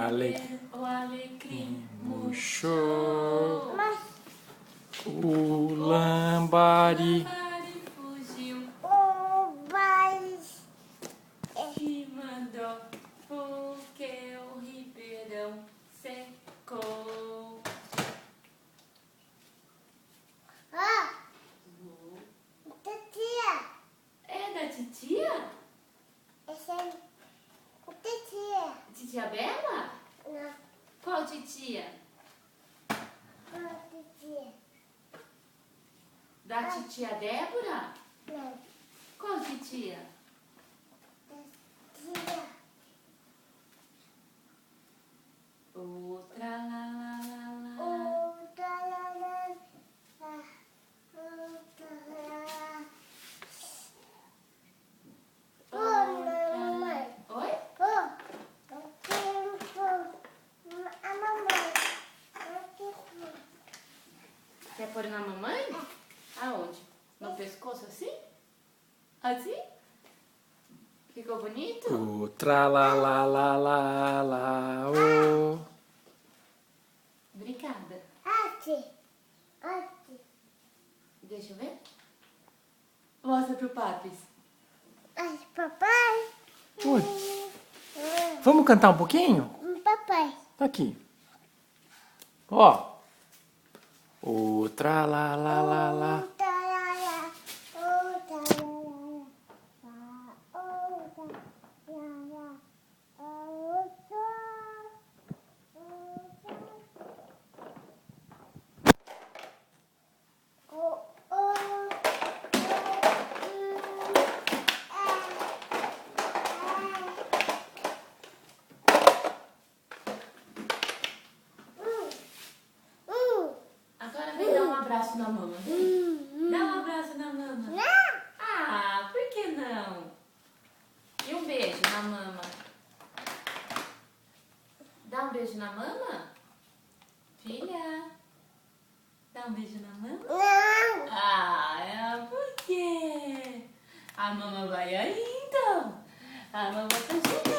O alecrim murchou, murchou. o lambari Lambari fugiu e mandou porque o ribeirão secou. É da titia? Titia Bela? Qual titia? Da titia Débora? Qual titia? Outra lá lá lá lá. Oi? Quer pôr na mamãe? Aonde? No pescoço assim? Assim? Ficou bonito? o tralalalala, o. Obrigada. Deixa eu ver. Mostra pro Papis. Papai. Oi, vamos cantar um pouquinho? Papai. Tá aqui. Ó. O tralalalala. Agora vem dar um abraço na mama. Vem. Dá um abraço na mama. Ah, por que não? E um beijo na mama. Dá um beijo na mama? Filha. Dá um beijo na mama? Ah, por quê? A mama vai aí então. A mama tá chegando.